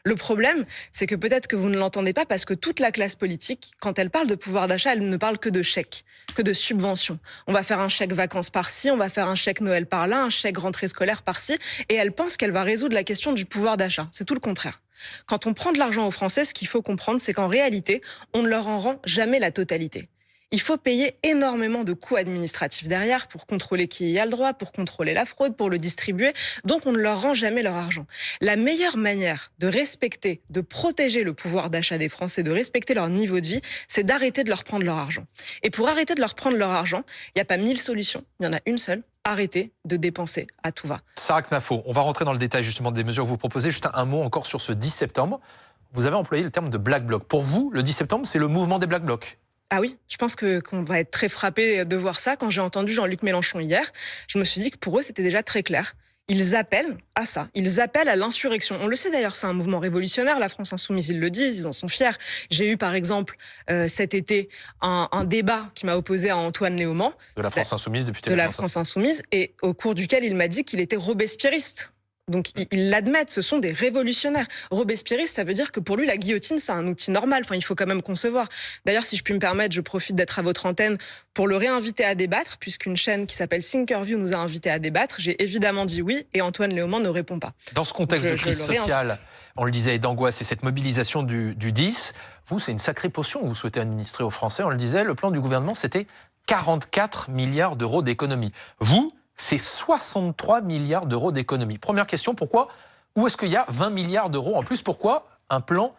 Le problème, c'est que peut-être que vous ne l'entendez pas parce que toute la classe politique, quand elle parle de pouvoir d'achat, elle ne parle que de chèques, que de subventions. On va faire un chèque vacances par-ci, on va faire un chèque Noël par-là, un chèque rentrée scolaire par-ci, et elle pense qu'elle va résoudre la question du pouvoir d'achat. C'est tout le contraire. Quand on prend de l'argent aux Français, ce qu'il faut comprendre, c'est qu'en réalité, on ne leur en rend jamais la totalité. Il faut payer énormément de coûts administratifs derrière pour contrôler qui y a le droit, pour contrôler la fraude, pour le distribuer. Donc, on ne leur rend jamais leur argent. La meilleure manière de respecter, de protéger le pouvoir d'achat des Français, de respecter leur niveau de vie, c'est d'arrêter de leur prendre leur argent. Et pour arrêter de leur prendre leur argent, il n'y a pas 1000 solutions, il y en a une seule. Arrêtez de dépenser à tout va. Sarah Knafo, on va rentrer dans le détail justement des mesures que vous proposez. Juste un mot encore sur ce 10 septembre. Vous avez employé le terme de Black Bloc. Pour vous, le 10 septembre, c'est le mouvement des Black Blocs. Ah oui, je pense qu'on va être très frappé de voir ça. Quand j'ai entendu Jean-Luc Mélenchon hier, je me suis dit que pour eux, c'était déjà très clair. Ils appellent à ça, ils appellent à l'insurrection. On le sait d'ailleurs, c'est un mouvement révolutionnaire, la France Insoumise, ils le disent, ils en sont fiers. J'ai eu par exemple cet été un débat qui m'a opposé à Antoine Léaumont. De la France Insoumise, député de la France Insoumise, et au cours duquel il m'a dit qu'il était robespierriste. Donc ils l'admettent, ce sont des révolutionnaires. Robespierriste, ça veut dire que pour lui, la guillotine, c'est un outil normal. Enfin, il faut quand même concevoir. D'ailleurs, si je puis me permettre, je profite d'être à votre antenne pour le réinviter à débattre, puisqu'une chaîne qui s'appelle Thinkerview nous a invités à débattre. J'ai évidemment dit oui, et Antoine Léaumont ne répond pas. Dans ce contexte de crise sociale, on le disait, et d'angoisse, et cette mobilisation du 10, vous, c'est une sacrée potion que vous souhaitez administrer aux Français. On le disait, le plan du gouvernement, c'était 44 milliards d'euros d'économie. Vous, c'est 63 milliards d'euros d'économie. Première question, pourquoi? Où est-ce qu'il y a 20 milliards d'euros en plus? Pourquoi un plan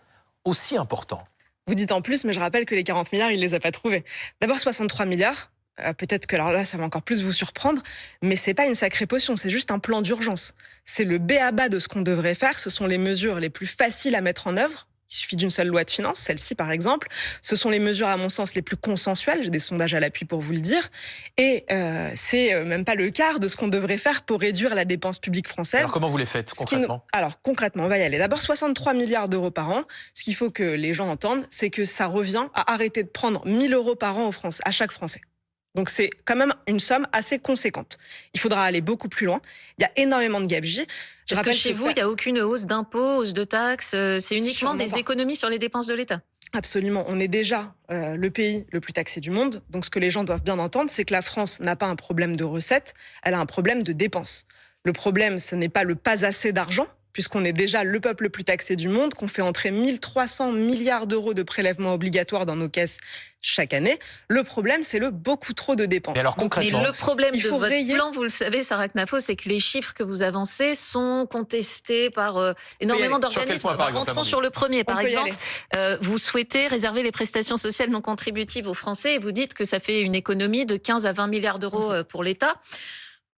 aussi important? Vous dites en plus, mais je rappelle que les 40 milliards, il ne les a pas trouvés. D'abord 63 milliards, peut-être que alors là, ça va encore plus vous surprendre, mais ce n'est pas une sacrée potion, c'est juste un plan d'urgence. C'est le b.a.-ba de ce qu'on devrait faire, ce sont les mesures les plus faciles à mettre en œuvre. Il suffit d'une seule loi de finances, celle-ci par exemple. Ce sont les mesures, à mon sens, les plus consensuelles. J'ai des sondages à l'appui pour vous le dire. Et c'est même pas le quart de ce qu'on devrait faire pour réduire la dépense publique française. Alors comment vous les faites concrètement? Alors concrètement, on va y aller. D'abord 63 milliards d'euros par an. Ce qu'il faut que les gens entendent, c'est que ça revient à arrêter de prendre 1 000 euros par an à chaque Français. Donc c'est quand même une somme assez conséquente. Il faudra aller beaucoup plus loin. Il y a énormément de gabegies. Parce que chez vous, il n'y a aucune hausse d'impôts, hausse de taxes. C'est uniquement des économies sur les dépenses de l'État. Absolument. On est déjà le pays le plus taxé du monde. Donc ce que les gens doivent bien entendre, c'est que la France n'a pas un problème de recettes, elle a un problème de dépenses. Le problème, ce n'est pas le pas assez d'argent, puisqu'on est déjà le peuple le plus taxé du monde, qu'on fait entrer 1300 milliards d'euros de prélèvements obligatoires dans nos caisses chaque année. Le problème, c'est le beaucoup trop de dépenses. Mais alors concrètement, mais le problème de votre rayer... plan, vous le savez, Sarah Knafo, c'est que les chiffres que vous avancez sont contestés par énormément d'organismes. Rentrons sur le premier, par exemple. Vous souhaitez réserver les prestations sociales non contributives aux Français et vous dites que ça fait une économie de 15 à 20 milliards d'euros pour l'État.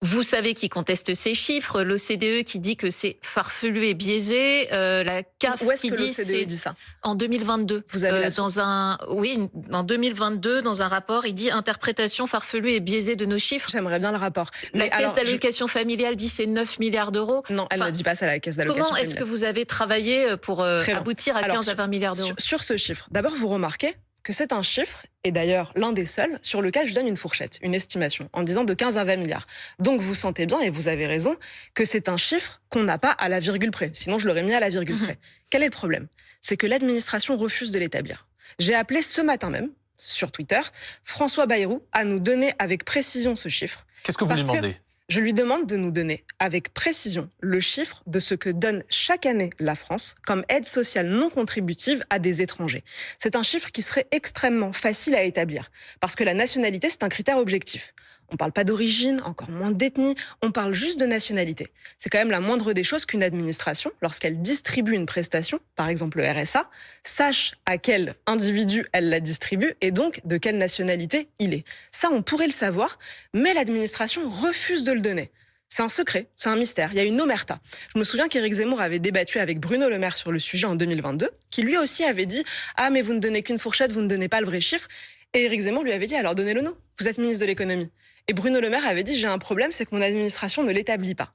Vous savez qui conteste ces chiffres, l'OCDE qui dit que c'est farfelu et biaisé, la CAF qui dit c'est ça en 2022. Vous avez en 2022 dans un rapport, il dit interprétation farfelue et biaisée de nos chiffres. J'aimerais bien le rapport. La caisse d'allocation familiale dit c'est 9 milliards d'euros. Non, elle ne dit pas ça, la caisse d'allocation familiale. Comment est-ce que vous avez travaillé pour aboutir à 15 à 20 milliards d'euros? Sur ce chiffre, d'abord vous remarquez que c'est un chiffre, et d'ailleurs l'un des seuls, sur lequel je donne une fourchette, une estimation, en disant de 15 à 20 milliards. Donc vous sentez bien, et vous avez raison, que c'est un chiffre qu'on n'a pas à la virgule près. Sinon, je l'aurais mis à la virgule près. Quel est le problème? C'est que l'administration refuse de l'établir. J'ai appelé ce matin même, sur Twitter, François Bayrou à nous donner avec précision ce chiffre. Qu'est-ce que vous lui demandez? Je lui demande de nous donner avec précision le chiffre de ce que donne chaque année la France comme aide sociale non contributive à des étrangers. C'est un chiffre qui serait extrêmement facile à établir, parce que la nationalité, c'est un critère objectif. On ne parle pas d'origine, encore moins d'ethnie, on parle juste de nationalité. C'est quand même la moindre des choses qu'une administration, lorsqu'elle distribue une prestation, par exemple le RSA, sache à quel individu elle la distribue et donc de quelle nationalité il est. Ça, on pourrait le savoir, mais l'administration refuse de le donner. C'est un secret, c'est un mystère, il y a une omerta. Je me souviens qu'Éric Zemmour avait débattu avec Bruno Le Maire sur le sujet en 2022, qui lui aussi avait dit « Ah, mais vous ne donnez qu'une fourchette, vous ne donnez pas le vrai chiffre ». Et Éric Zemmour lui avait dit « Alors donnez-le nous, vous êtes ministre de l'économie ». Et Bruno Le Maire avait dit « J'ai un problème, c'est que mon administration ne l'établit pas ».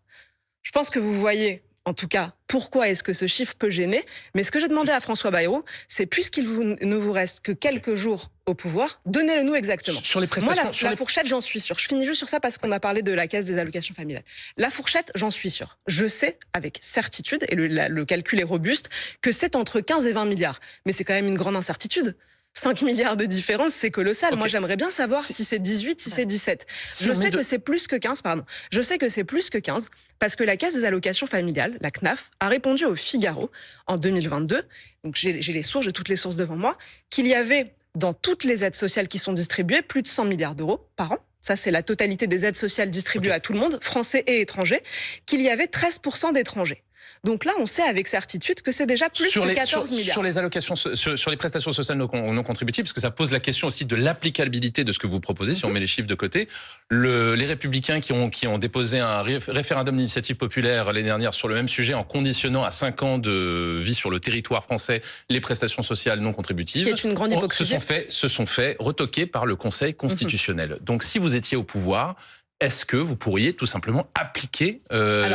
Je pense que vous voyez, en tout cas, pourquoi est-ce que ce chiffre peut gêner. Mais ce que j'ai demandé à François Bayrou, c'est puisqu'il ne vous reste que quelques jours au pouvoir, donnez-le nous exactement. Sur les prestations, moi, la fourchette, j'en suis sûre. Je finis juste sur ça parce qu'on a parlé de la caisse des allocations familiales. La fourchette, j'en suis sûre. Je sais avec certitude, et le calcul est robuste, que c'est entre 15 et 20 milliards. Mais c'est quand même une grande incertitude. 5 milliards de différence, c'est colossal. Okay. Moi, j'aimerais bien savoir si c'est 18, si c'est 17. Je sais que c'est plus que 15, pardon. Je sais que c'est plus que 15 parce que la Caisse des allocations familiales, la CNAF, a répondu au Figaro en 2022, donc j'ai les sources, j'ai toutes les sources devant moi, qu'il y avait dans toutes les aides sociales qui sont distribuées plus de 100 milliards d'euros par an. Ça, c'est la totalité des aides sociales distribuées à tout le monde, français et étrangers, qu'il y avait 13% d'étrangers. Donc là, on sait avec certitude que c'est déjà plus que 14 milliards. Sur les allocations, sur les prestations sociales non contributives, parce que ça pose la question aussi de l'applicabilité de ce que vous proposez, si on met les chiffres de côté. Les Républicains qui ont déposé un référendum d'initiative populaire l'année dernière sur le même sujet en conditionnant à 5 ans de vie sur le territoire français les prestations sociales non contributives. Ce qui est une grande hypocrisie. Se sont fait retoquer par le Conseil constitutionnel. Donc si vous étiez au pouvoir, est-ce que vous pourriez tout simplement appliquer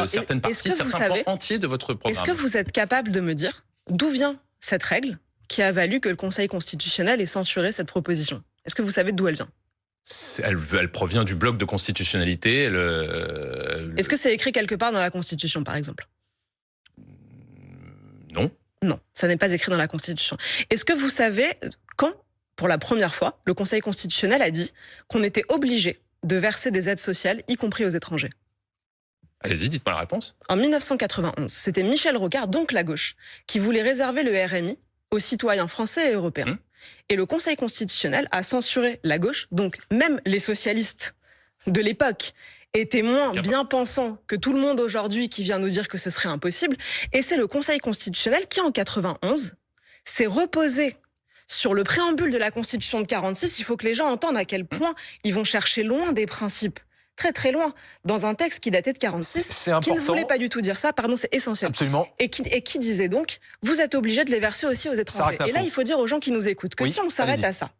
certaines parties, certains pans entiers de votre programme? Est-ce que vous êtes capable de me dire d'où vient cette règle qui a valu que le Conseil constitutionnel ait censuré cette proposition? Est-ce que vous savez d'où elle vient? Elle provient du bloc de constitutionnalité. Est-ce que c'est écrit quelque part dans la Constitution, par exemple? Non. Non, ça n'est pas écrit dans la Constitution. Est-ce que vous savez quand, pour la première fois, le Conseil constitutionnel a dit qu'on était obligé de verser des aides sociales, y compris aux étrangers? Allez-y, dites-moi la réponse. En 1991, c'était Michel Rocard, donc la gauche, qui voulait réserver le RMI aux citoyens français et européens. Et le Conseil constitutionnel a censuré la gauche, donc même les socialistes de l'époque étaient moins bien pensants que tout le monde aujourd'hui qui vient nous dire que ce serait impossible. Et c'est le Conseil constitutionnel qui, en 91, s'est reposé sur le préambule de la Constitution de 46, il faut que les gens entendent à quel point ils vont chercher loin des principes, très très loin, dans un texte qui datait de 46, qui ne voulait pas du tout dire ça, pardon, c'est essentiel. Absolument. Et qui disait donc, vous êtes obligés de les verser aussi aux étrangers. Et là, il faut dire aux gens qui nous écoutent que si on s'arrête à ça,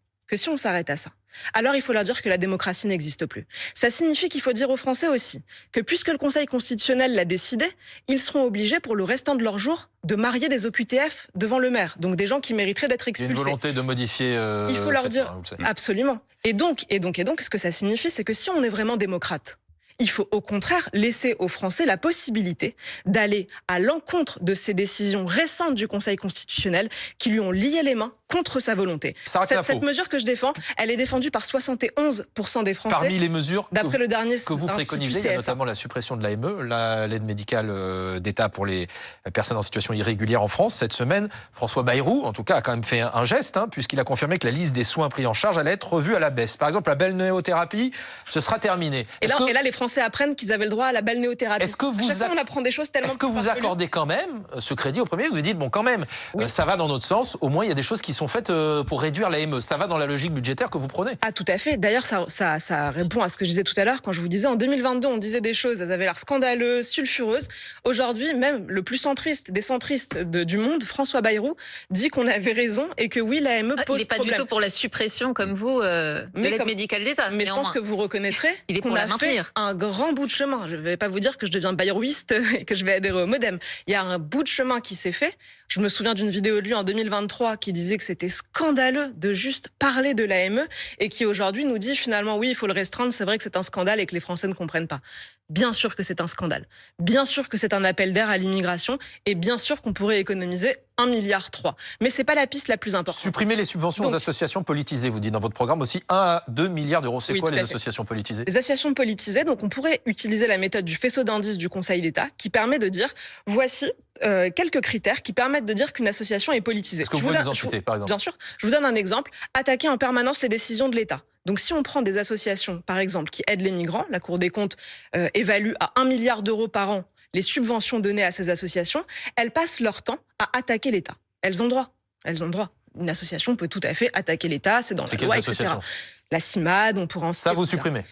alors il faut leur dire que la démocratie n'existe plus. Ça signifie qu'il faut dire aux Français aussi que puisque le Conseil constitutionnel l'a décidé, ils seront obligés pour le restant de leur jour de marier des OQTF devant le maire, donc des gens qui mériteraient d'être expulsés. Il y a une volonté de modifier. Il faut leur dire absolument. Et donc, ce que ça signifie, c'est que si on est vraiment démocrate, Il faut au contraire laisser aux Français la possibilité d'aller à l'encontre de ces décisions récentes du Conseil constitutionnel qui lui ont lié les mains contre sa volonté. Cette mesure que je défends, elle est défendue par 71% des Français. Parmi les mesures d'après le dernier que vous préconisez, il y a notamment la suppression de l'AME, l'aide médicale d'État pour les personnes en situation irrégulière en France. Cette semaine, François Bayrou, en tout cas, a quand même fait un geste, puisqu'il a confirmé que la liste des soins pris en charge allait être revue à la baisse. Par exemple, la balnéothérapie, ce sera terminé. Et là, les Français apprennent qu'ils avaient le droit à la balnéothérapie. Est-ce que on apprend des choses tellement. Est-ce que vous accordez quand même ce crédit au Premier? Vous dites, bon, quand même, ça va dans notre sens. Au moins, il y a des choses qui sont faites pour réduire l'AME. Ça va dans la logique budgétaire que vous prenez. Ah, tout à fait. D'ailleurs, ça répond à ce que je disais tout à l'heure quand je vous disais en 2022, on disait des choses, elles avaient l'air scandaleuses, sulfureuses. Aujourd'hui, même le plus centriste des centristes du monde, François Bayrou, dit qu'on avait raison et que oui, l'AME pose problème. Il n'est pas du tout pour la suppression, comme vous, de l'aide médicale d'État. Mais je pense que vous reconnaîtrez qu'on a fait un grand bout de chemin. Je ne vais pas vous dire que je deviens bayrouiste et que je vais adhérer au MoDem. Il y a un bout de chemin qui s'est fait. Je me souviens d'une vidéo de lui en 2023 qui disait que c'était scandaleux de juste parler de l'AME et qui aujourd'hui nous dit finalement oui, il faut le restreindre, c'est vrai que c'est un scandale et que les Français ne comprennent pas. Bien sûr que c'est un scandale. Bien sûr que c'est un appel d'air à l'immigration et bien sûr qu'on pourrait économiser 1,3 milliard. Mais c'est pas la piste la plus importante. Supprimer les subventions aux associations politisées, vous dites dans votre programme aussi 1 à 2 milliards d'euros. C'est quoi les associations politisées? Les associations politisées, donc on pourrait utiliser la méthode du faisceau d'indices du Conseil d'État qui permet de dire voici quelques critères qui permettent de dire qu'une association est politisée. Est-ce que vous pouvez nous en citer, par exemple? Bien sûr. Je vous donne un exemple. Attaquer en permanence les décisions de l'État. Donc si on prend des associations, par exemple, qui aident les migrants, la Cour des comptes évalue à 1 milliard d'euros par an les subventions données à ces associations, elles passent leur temps à attaquer l'État. Elles ont droit. Elles ont droit. Une association peut tout à fait attaquer l'État, c'est dans la loi, etc. La CIMAD, on pourra en citer. Ça, vous supprimez?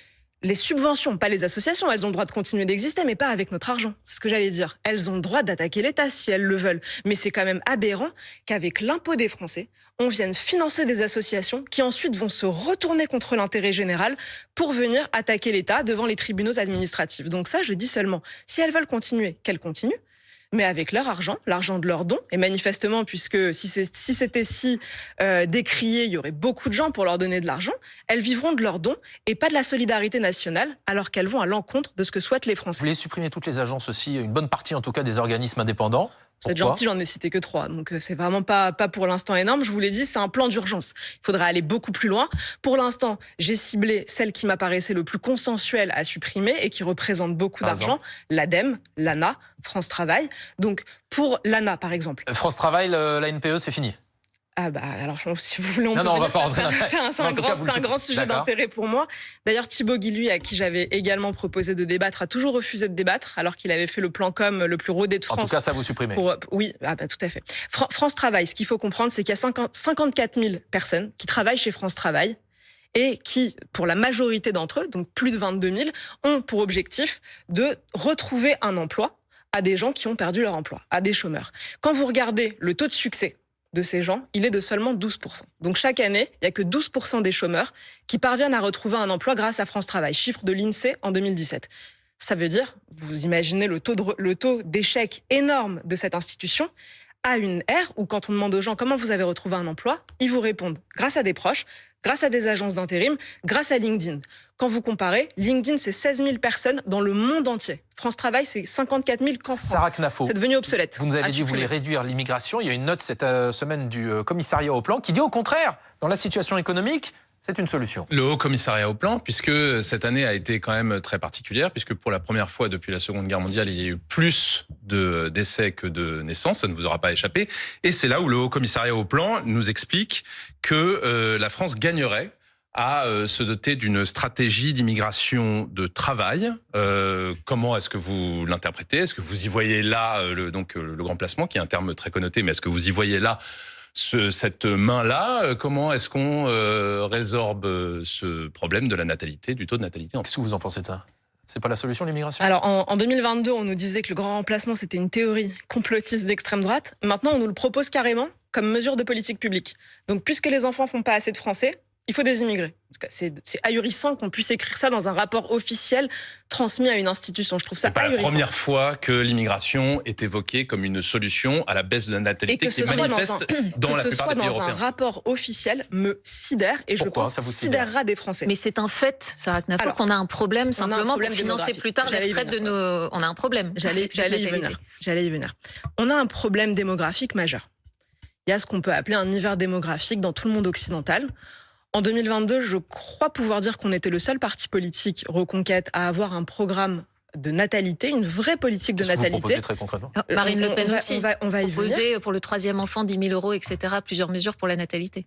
Les subventions, pas les associations, elles ont le droit de continuer d'exister, mais pas avec notre argent. C'est ce que j'allais dire. Elles ont le droit d'attaquer l'État si elles le veulent. Mais c'est quand même aberrant qu'avec l'impôt des Français, on vienne financer des associations qui ensuite vont se retourner contre l'intérêt général pour venir attaquer l'État devant les tribunaux administratifs. Donc ça, je dis seulement, si elles veulent continuer, qu'elles continuent, mais avec leur argent, l'argent de leurs dons. Et manifestement, puisque si c'était si décrié, il y aurait beaucoup de gens pour leur donner de l'argent, elles vivront de leurs dons et pas de la solidarité nationale, alors qu'elles vont à l'encontre de ce que souhaitent les Français. Vous voulez supprimer toutes les agences aussi, une bonne partie en tout cas des organismes indépendants? Vous êtes gentil, j'en ai cité que 3, donc c'est vraiment pas pour l'instant énorme. Je vous l'ai dit, c'est un plan d'urgence. Il faudrait aller beaucoup plus loin. Pour l'instant, j'ai ciblé celle qui m'apparaissait le plus consensuelle à supprimer et qui représente beaucoup d'argent, l'ADEME, l'ANA, France Travail. Donc pour l'ANA, par exemple. France Travail, la NPE, c'est fini? Ah bah alors si vous voulez, on va pas rentrer dans c'est un grand sujet d'intérêt pour moi. D'ailleurs Thibaut Guilluy, à qui j'avais également proposé de débattre, a toujours refusé de débattre alors qu'il avait fait le plan com le plus rodé de France. En tout cas, ça vous supprimez. Oui, tout à fait. France Travail, ce qu'il faut comprendre, c'est qu'il y a 54 000 personnes qui travaillent chez France Travail et qui, pour la majorité d'entre eux, donc plus de 22 000, ont pour objectif de retrouver un emploi à des gens qui ont perdu leur emploi, à des chômeurs. Quand vous regardez le taux de succès de ces gens, il est de seulement 12%. Donc chaque année, il n'y a que 12% des chômeurs qui parviennent à retrouver un emploi grâce à France Travail, chiffre de l'INSEE en 2017. Ça veut dire, vous imaginez le taux d'échec énorme de cette institution, à une ère où quand on demande aux gens comment vous avez retrouvé un emploi, ils vous répondent grâce à des proches, grâce à des agences d'intérim, grâce à LinkedIn. Quand vous comparez, LinkedIn, c'est 16 000 personnes dans le monde entier. France Travail, c'est 54 000 qu'en France. Sarah Knafo, c'est devenu obsolète. Vous nous avez dit que vous voulez réduire l'immigration. Il y a une note cette semaine du commissariat au plan qui dit au contraire, dans la situation économique, c'est une solution. Le Haut Commissariat au Plan, puisque cette année a été quand même très particulière, puisque pour la première fois depuis la Seconde Guerre mondiale, il y a eu plus de décès que de naissances, ça ne vous aura pas échappé. Et c'est là où le Haut Commissariat au Plan nous explique que la France gagnerait à se doter d'une stratégie d'immigration de travail. Comment est-ce que vous l'interprétez? Est-ce que vous y voyez là le grand placement, qui est un terme très connoté, mais est-ce que vous y voyez là cette main-là? Comment est-ce qu'on résorbe ce problème de la natalité, du taux de natalité? Qu'est-ce que vous en pensez de ça? C'est pas la solution, l'immigration? Alors, en 2022, on nous disait que le grand remplacement, c'était une théorie complotiste d'extrême droite. Maintenant, on nous le propose carrément comme mesure de politique publique. Donc, puisque les enfants font pas assez de français, Il faut des immigrés. C'est ahurissant qu'on puisse écrire ça dans un rapport officiel transmis à une institution. Je trouve ça ahurissant. C'est pas la première fois que l'immigration est évoquée comme une solution à la baisse de la natalité qui est manifeste dans la plupart des pays européens. Que ce soit dans un rapport officiel me sidère et je pense que ça sidérera des Français. Mais c'est un fait, Sarah Knafour, qu'on a un problème simplement pour financer plus tard les retraites de nos... On a un problème. J'allais y venir. On a un problème démographique majeur. Il y a ce qu'on peut appeler un hiver démographique dans tout le monde occidental. En 2022, je crois pouvoir dire qu'on était le seul parti politique Reconquête à avoir un programme de natalité, une vraie politique de natalité. Vous proposez très concrètement Marine Le Pen aussi. On va y proposer pour le 3e enfant 10 000 €, etc. Plusieurs mesures pour la natalité.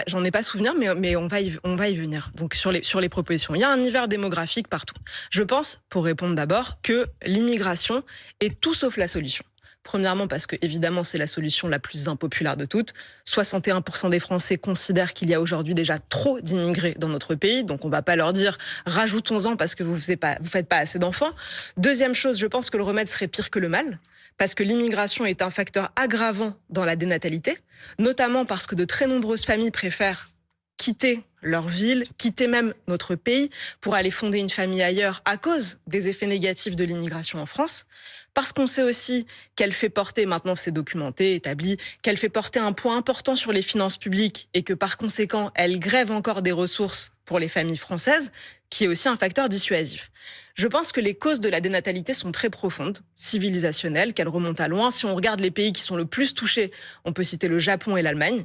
J'en ai pas souvenir, mais on va y venir. Donc sur les propositions, il y a un hiver démographique partout. Je pense, pour répondre d'abord, que l'immigration est tout sauf la solution. Premièrement parce que, évidemment, c'est la solution la plus impopulaire de toutes. 61% des Français considèrent qu'il y a aujourd'hui déjà trop d'immigrés dans notre pays. Donc, on ne va pas leur dire « rajoutons-en parce que vous ne faites pas assez d'enfants ». Deuxième chose, je pense que le remède serait pire que le mal. Parce que l'immigration est un facteur aggravant dans la dénatalité. Notamment parce que de très nombreuses familles préfèrent quitter leur ville, quitter même notre pays pour aller fonder une famille ailleurs à cause des effets négatifs de l'immigration en France. Parce qu'on sait aussi qu'elle fait porter, maintenant c'est documenté, établi, qu'elle fait porter un poids important sur les finances publiques et que par conséquent, elle grève encore des ressources pour les familles françaises, qui est aussi un facteur dissuasif. Je pense que les causes de la dénatalité sont très profondes, civilisationnelles, qu'elles remontent à loin. Si on regarde les pays qui sont le plus touchés, on peut citer le Japon et l'Allemagne.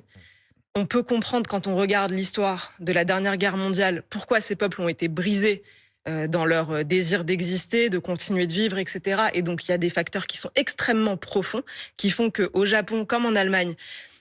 On peut comprendre quand on regarde l'histoire de la dernière guerre mondiale, pourquoi ces peuples ont été brisés dans leur désir d'exister, de continuer de vivre, etc. Et donc, il y a des facteurs qui sont extrêmement profonds, qui font qu'au Japon, comme en Allemagne,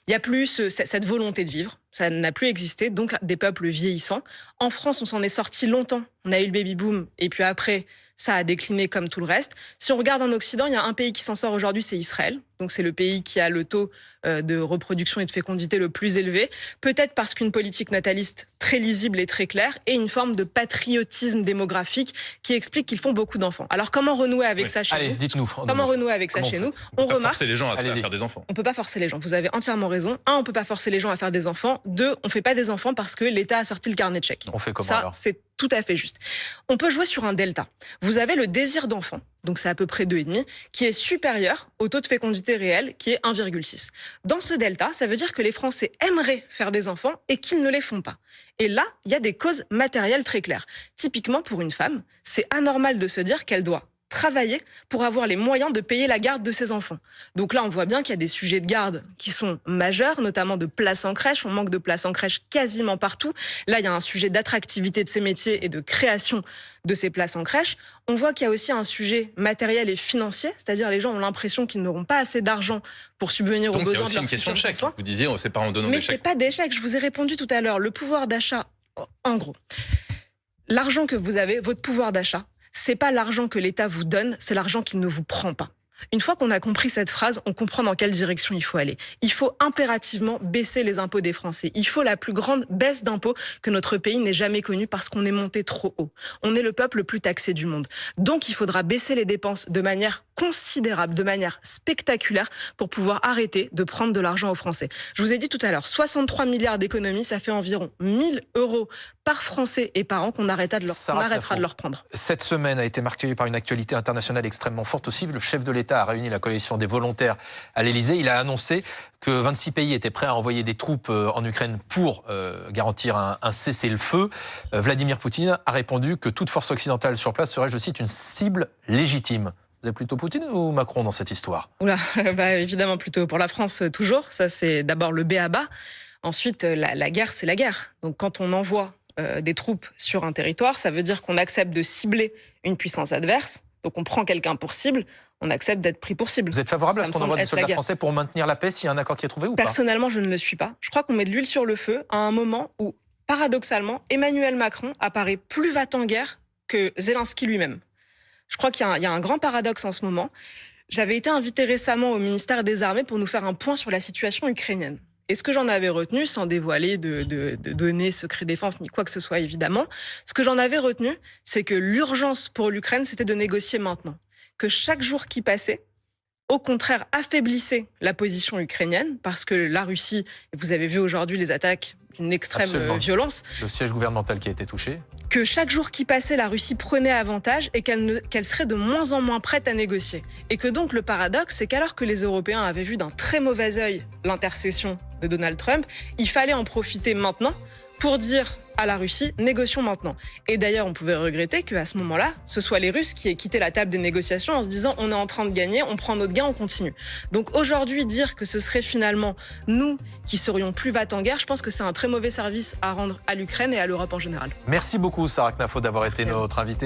il n'y a plus cette volonté de vivre. Ça n'a plus existé, donc des peuples vieillissants. En France, on s'en est sorti longtemps. On a eu le baby-boom, et puis après, ça a décliné comme tout le reste. Si on regarde en Occident, il y a un pays qui s'en sort aujourd'hui, c'est Israël. Donc c'est le pays qui a le taux de reproduction et de fécondité le plus élevé. Peut-être parce qu'une politique nataliste très lisible et très claire et une forme de patriotisme démographique qui explique qu'ils font beaucoup d'enfants. Alors comment renouer avec ça chez nous ? Dites-nous. Comment renouer avec ça chez nous ? On peut pas forcer les gens à faire des enfants. On peut pas forcer les gens. Vous avez entièrement raison. Un, on peut pas forcer les gens à faire des enfants. Deux, on fait pas des enfants parce que l'État a sorti le carnet de chèques. On fait comment ça, alors ? C'est tout à fait juste. On peut jouer sur un delta. Vous avez le désir d'enfant, donc c'est à peu près 2,5, qui est supérieur au taux de fécondité réel, qui est 1,6. Dans ce delta, ça veut dire que les Français aimeraient faire des enfants et qu'ils ne les font pas. Et là, il y a des causes matérielles très claires. Typiquement, pour une femme, c'est anormal de se dire qu'elle doit travailler pour avoir les moyens de payer la garde de ses enfants. Donc là, on voit bien qu'il y a des sujets de garde qui sont majeurs, notamment de places en crèche. On manque de places en crèche quasiment partout. Là, il y a un sujet d'attractivité de ces métiers et de création de ces places en crèche. On voit qu'il y a aussi un sujet matériel et financier, c'est-à-dire les gens ont l'impression qu'ils n'auront pas assez d'argent pour subvenir aux besoins de leurs Donc il y a aussi une question de chèque. Vous disiez, c'est pas en donnant des chèques. Mais c'est pas des chèques, je vous ai répondu tout à l'heure. Le pouvoir d'achat, en gros, l'argent que vous avez, votre pouvoir d'achat, c'est pas l'argent que l'État vous donne, c'est l'argent qu'il ne vous prend pas. Une fois qu'on a compris cette phrase, on comprend dans quelle direction il faut aller. Il faut impérativement baisser les impôts des Français. Il faut la plus grande baisse d'impôts que notre pays n'ait jamais connue parce qu'on est monté trop haut. On est le peuple le plus taxé du monde. Donc il faudra baisser les dépenses de manière considérable, de manière spectaculaire pour pouvoir arrêter de prendre de l'argent aux Français. Je vous ai dit tout à l'heure, 63 milliards d'économies, ça fait environ 1 000 € par Français et par an qu'on arrêtera de leur prendre. Cette semaine a été marquée par une actualité internationale extrêmement forte aussi. Le chef de l'État a réuni la coalition des volontaires à l'Élysée. Il a annoncé que 26 pays étaient prêts à envoyer des troupes en Ukraine pour garantir un cessez-le-feu. Vladimir Poutine a répondu que toute force occidentale sur place serait, je cite, une cible légitime. Vous êtes plutôt Poutine ou Macron dans cette histoire ? Oula, évidemment plutôt pour la France toujours. Ça c'est d'abord le b.a.-ba. Ensuite, la guerre, c'est la guerre. Donc quand on envoie des troupes sur un territoire, ça veut dire qu'on accepte de cibler une puissance adverse. Donc on prend quelqu'un pour cible, on accepte d'être pris pour cible. Vous êtes favorable à ce qu'on envoie des soldats français pour maintenir la paix s'il y a un accord qui est trouvé ou pas ? Personnellement, je ne le suis pas. Je crois qu'on met de l'huile sur le feu à un moment où, paradoxalement, Emmanuel Macron apparaît plus va-t-en-guerre que Zelensky lui-même. Je crois qu'il y a un grand paradoxe en ce moment. J'avais été invitée récemment au ministère des Armées pour nous faire un point sur la situation ukrainienne. Et ce que j'en avais retenu, sans dévoiler de données secret défense ni quoi que ce soit évidemment, ce que j'en avais retenu, c'est que l'urgence pour l'Ukraine, c'était de négocier maintenant. Que chaque jour qui passait au contraire, affaiblissait la position ukrainienne, parce que la Russie, vous avez vu aujourd'hui les attaques d'une extrême violence. Le siège gouvernemental qui a été touché. Que chaque jour qui passait, la Russie prenait avantage et qu'elle serait de moins en moins prête à négocier. Et que donc le paradoxe, c'est qu'alors que les Européens avaient vu d'un très mauvais œil l'intercession de Donald Trump, il fallait en profiter maintenant pour dire à la Russie, négocions maintenant. Et d'ailleurs, on pouvait regretter qu'à ce moment-là, ce soit les Russes qui aient quitté la table des négociations en se disant on est en train de gagner, on prend notre gain, on continue. Donc aujourd'hui, dire que ce serait finalement nous qui serions plus va-t-en guerre, je pense que c'est un très mauvais service à rendre à l'Ukraine et à l'Europe en général. Merci beaucoup, Sarah Knafo, d'avoir été notre invitée.